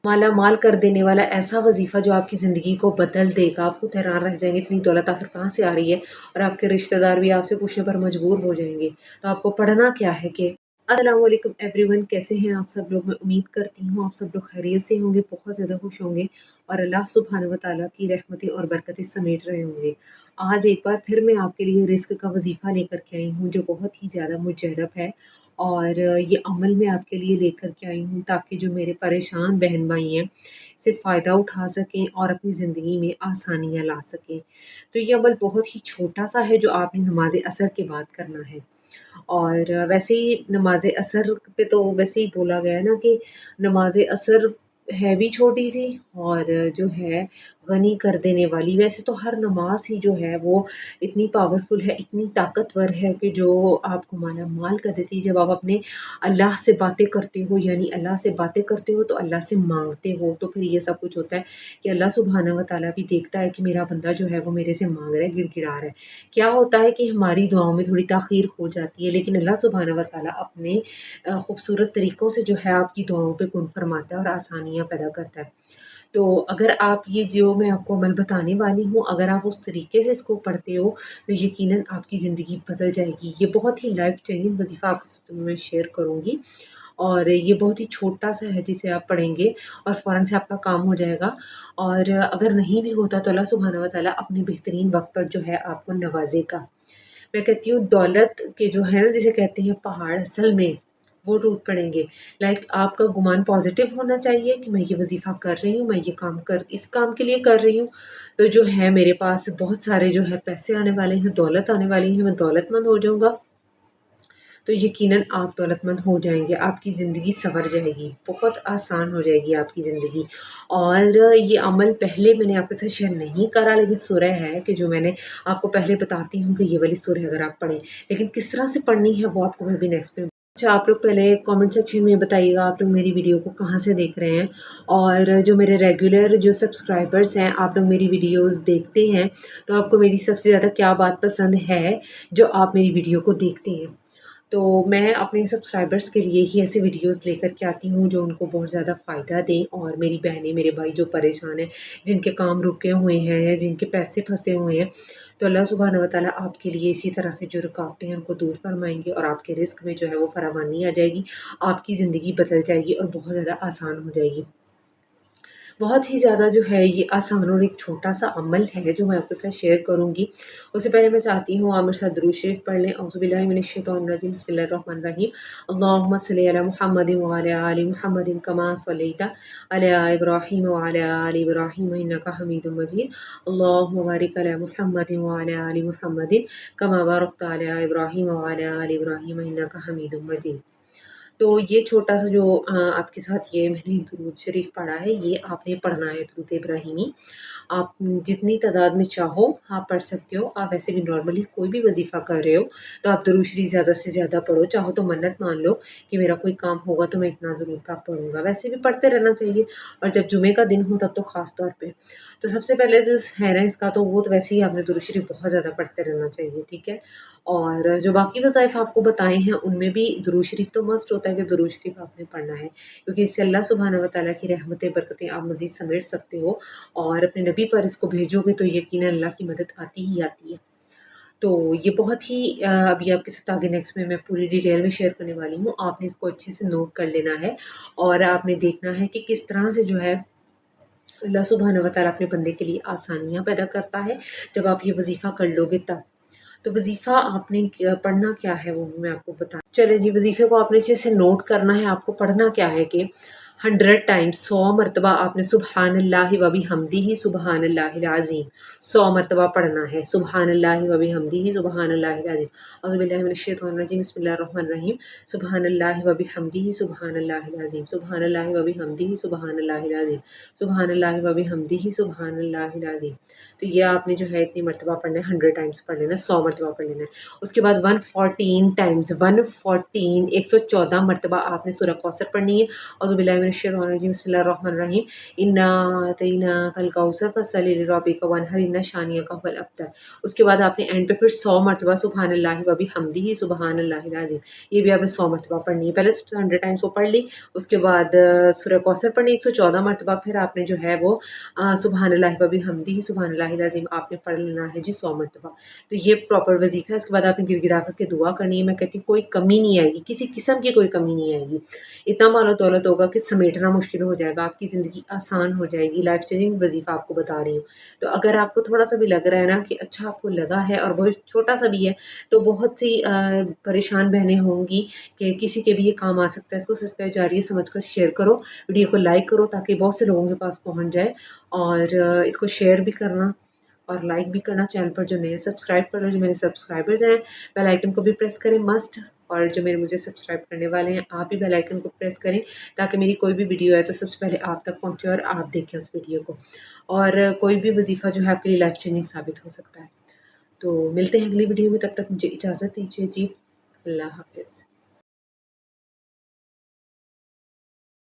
माला माल कर देने वाला ऐसा वजीफ़ा जो आपकी ज़िंदगी को बदल देगा। आप खुद हैरान रह जाएंगे इतनी दौलत आखिर कहाँ से आ रही है, और आपके रिश्तेदार भी आपसे पूछने पर मजबूर हो जाएंगे। तो आपको पढ़ना क्या है कि अस्सलाम वालेकुम एवरीवन, कैसे हैं आप सब लोग। मैं उम्मीद करती हूँ आप सब लोग खैरियत से होंगे, बहुत ज़्यादा खुश होंगे और अल्लाह सुब्हानहू व तआला की रहमतें और बरकतें समेट रहे होंगे। आज एक बार फिर मैं आपके लिए रिस्क का वजीफ़ा लेकर के आई हूँ जो बहुत ही ज़्यादा मुजर्रब है, और ये अमल मैं आपके लिए लेकर के आई हूँ ताकि जो मेरे परेशान बहन भाई हैं इससे फ़ायदा उठा सकें और अपनी ज़िंदगी में आसानियाँ ला सकें। तो ये अमल बहुत ही छोटा सा है जो आपने नमाज असर के बाद करना है। और वैसे ही नमाज असर पे तो वैसे ही बोला गया है ना कि नमाज असर है भी छोटी सी और जो है गनी कर देने वाली। वैसे तो हर नमाज ही जो है वो इतनी पावरफुल है, इतनी ताकतवर है कि जो आपको माला माल कर देती है। जब आप अपने अल्लाह से बातें करते हो, यानी अल्लाह से बातें करते हो तो अल्लाह से मांगते हो, तो फिर ये सब कुछ होता है कि अल्लाह सुबहाना व तआला भी देखता है कि मेरा बंदा जो है वो मेरे से मांग रहा है, गिड़गिड़ा रहा है। क्या होता है कि हमारी दुआओं में थोड़ी ताख़ीर हो जाती है, लेकिन अल्लाह सुब्हानहू व तआला अपने खूबसूरत तरीक़ों से जो है आपकी दुआओं पे कुन फ़रमाता है और आसानियाँ पैदा करता है। तो अगर आप ये जो मैं आपको अमल बताने वाली हूँ, अगर आप उस तरीके से इसको पढ़ते हो तो यकीनन आपकी ज़िंदगी बदल जाएगी। ये बहुत ही लाइफ़ चेंजिंग वज़ीफ़ा आपके साथ मैं शेयर करूँगी, और ये बहुत ही छोटा-सा है जिसे आप पढ़ेंगे और फ़ौरन से आपका काम हो जाएगा। और अगर नहीं भी होता तो अल्लाह सुब्हानहू व तआला अपने बेहतरीन वक़्त पर जो है आपको नवाज़ेगा। मैं कहती हूँ दौलत के जो है ना, जिसे कहते हैं पहाड़, असल में वो टूट पड़ेंगे। लाइक आपका गुमान पॉज़िटिव होना चाहिए कि मैं ये वज़ीफ़ा कर रही हूँ, मैं ये काम कर इस काम के लिए कर रही हूँ, तो जो है मेरे पास बहुत सारे जो है पैसे आने वाले हैं, दौलत आने वाली है, मैं दौलतमंद हो जाऊँगा। तो यकीनन आप दौलतमंद हो जाएँगे, आपकी ज़िंदगी सँवर जाएगी, बहुत आसान हो जाएगी आपकी ज़िंदगी। और ये अमल पहले मैंने आपके साथ शेयर नहीं करा, लेकिन सूरह है कि जो मैंने आपको पहले बताती हूँ कि ये वाली सूरह अगर आप पढ़ें, लेकिन किस तरह से पढ़नी है वो आपको मैं अभी नेक्स्ट में। अच्छा, आप लोग पहले कमेंट सेक्शन में बताइएगा आप लोग मेरी वीडियो को कहाँ से देख रहे हैं, और जो मेरे रेगुलर जो सब्सक्राइबर्स हैं, आप लोग मेरी वीडियोज़ देखते हैं, तो आपको मेरी सबसे ज़्यादा क्या बात पसंद है जो आप मेरी वीडियो को देखते हैं। तो मैं अपने सब्सक्राइबर्स के लिए ही ऐसे वीडियोस लेकर के आती हूँ जो उनको बहुत ज़्यादा फ़ायदा दें, और मेरी बहनें, मेरे भाई जो परेशान हैं, जिनके काम रुके हुए हैं या जिनके पैसे फँसे हुए हैं, तो अल्लाह सुब्हानहू व तआला आपके लिए इसी तरह से जो रुकावटें हैं उनको दूर फरमाएँगे और आपके रिज़्क में जो है वो फरावानी आ जाएगी, आपकी ज़िंदगी बदल जाएगी और बहुत ज़्यादा आसान हो जाएगी। बहुत ही ज़्यादा जो है ये आसान और एक छोटा-सा अमल है जो मैं आपके साथ शेयर करूँगी। उससे पहले मैं चाहती हूँ आप मेरे साथ दुरूद शरीफ पढ़ लें। औज़ुबिल्लाहि मिनश्शैतानिर्रजीम, बिस्मिल्लाहिर्रहमानिर्रहीम। अल्लाहुम्मा सल्लि अला मुहम्मदिन व अला आलि मुहम्मदिन कमा सल्लैता अला इब्राहीम व अला आलि इब्राहीम इन्नका हमीदुम मजीद। अल्लाहुम्मा बारिक अला मुहम्मदिन व अला आलि मुहम्मदिन कमा बारकता अला इब्राहीम व अला आलि इब्राहीम इन्नका हमीदुम मजीद। तो ये छोटा-सा जो आपके साथ ये मैंने दुरूद शरीफ पढ़ा है, ये आपने पढ़ना है, दुरूद इब्राहिमी। आप जितनी तादाद में चाहो आप पढ़ सकते हो। आप वैसे भी नॉर्मली कोई भी वज़ीफ़ा कर रहे हो तो आप दुरूद शरीफ ज़्यादा से ज़्यादा पढ़ो। चाहो तो मन्नत मान लो कि मेरा कोई काम होगा तो मैं इतना दुरूद पाक पढ़ूँगा। वैसे भी पढ़ते रहना चाहिए, और जब जुमे का दिन हो तब तो ख़ास तौर पे। तो सबसे पहले जो है ना इसका, तो वो तो वैसे ही आपने दुरूद शरीफ बहुत ज़्यादा पढ़ते रहना चाहिए, ठीक है? और जो बाकी वज़ाइफ़ आपको बताए हैं उनमें भी दुरूद शरीफ तो मस्ट होता है कि दुरूद शरीफ आपने पढ़ना है, क्योंकि इससे अल्लाह सुब्हानहू व तआला की रहमतें, बरकतें आप मज़ीद समेट सकते हो, और अपने नबी पर इसको भेजोगे तो यकीनन अल्लाह की मदद आती ही आती है। तो ये बहुत ही अभी आपके साथ आगे नेक्स्ट में मैं पूरी डिटेल में शेयर करने वाली हूँ। आपने इसको अच्छे से नोट कर लेना है, और आपने देखना है कि किस तरह से जो है अल्लाह सुब्हानहू व तआला अपने बंदे के लिए आसानियाँ पैदा करता है, जब आप ये वज़ीफ़ा कर लोगे तब। तो वज़ीफ़ा आपने पढ़ना क्या है वो भी मैं आपको बता चलें जी। वज़ीफ़े को आपने अच्छे से नोट करना है। आपको पढ़ना क्या है कि 100 टाइम्स, 100 मरतबा आपने सुबहानल्लाहि व बिहम्दिही सुबहानल्लाहिल अज़ीम 100 मरतबा पढ़ना है। सुबहानल्लाहि व बिहम्दिही सुबहानल्लाहिल अज़ीम। औज़ु बिल्लाहि मिनश शैतानिर रजीम, बिस्मिल्लाहिर रहमानिर रहीम। सुबहानल्लाहि व बिहम्दिही सुबहानल्लाहिल अज़ीम। सुबहानल्लाहि व बिहम्दिही सुबहानल्लाहिल अज़ीम। सुबहानल्लाहि व बिहम्दिही सुबहानल्लाहिल अज़ीम। तो ये आपने जो है इतनी मरतबा पढ़ना है, 100 टाइम्स पढ़ लेना है, 100 मरतबा पढ़ लेना है। उसके बाद 114 टाइम्स, 114 114 मरतबा आपने सूरह कौसर पढ़नी है। औज़ु बिल्लाहि मिनश्शैतानिर्रजीम बिस्मिल्लाहिर्रहमानिर्रहीम इन्ना अतैनाकल कौसर फसल्लि लिरब्बिका वन्हर इन्ना शानिअका हुवल अब्तर। उसके बाद आपने एंड पे फिर 100 मरतबा सुब्हानल्लाहि व बिहम्दिही सुब्हानल्लाहिल अज़ीम, ये भी आपने 100 मरतबा पढ़नी है। पहले 100 टाइम्स वो पढ़ ली, उसके बाद सूरह कौसर पढ़नी 114 मरतबा, फिर आपने जो है वो सुब्हानल्लाहि व बिहम्दिही सुब्हानल्लाहिल अज़ीम आपने पढ़ लेना है जी 100 मरतबा। तो ये प्रॉपर वजीफ़ा है। उसके बाद आपने गिड़गिड़ा करके दुआ करनी है। मैं कहती हूँ कोई कमी नहीं आएगी, किसी किस्म की कोई कमी नहीं आएगी। इतना मालो दौलत होगा कि समेटना मुश्किल हो जाएगा, आपकी ज़िंदगी आसान हो जाएगी। लाइफ चेंजिंग वजीफ़ा आपको बता रही हूँ। तो अगर आपको थोड़ा-सा भी लग रहा है ना कि अच्छा आपको लगा है और बहुत छोटा-सा भी है, तो बहुत सी परेशान बहनें होंगी कि किसी के भी ये काम आ सकता है। इसको सब्सक्राइब जारी समझकर शेयर करो, वीडियो को लाइक करो ताकि बहुत से लोगों के पास पहुँच जाए, और इसको शेयर भी करना और लाइक भी करना। चैनल पर जो नए सब्सक्राइब कर लो, जो मेरे सब्सक्राइबर्स हैं, बेल आइकन को भी प्रेस करें मस्ट। और जो मेरे मुझे सब्सक्राइब करने वाले हैं, आप भी बेल आइकन को प्रेस करें ताकि मेरी कोई भी वीडियो है तो सबसे पहले आप तक पहुंचे और आप देखें उस वीडियो को। और कोई भी वजीफ़ा जो है आपके लिए लाइफ चेंजिंग साबित हो सकता है। तो मिलते हैं अगली वीडियो में, तब तक मुझे इजाज़त दीजिए जी। अल्लाह हाफ़िज़।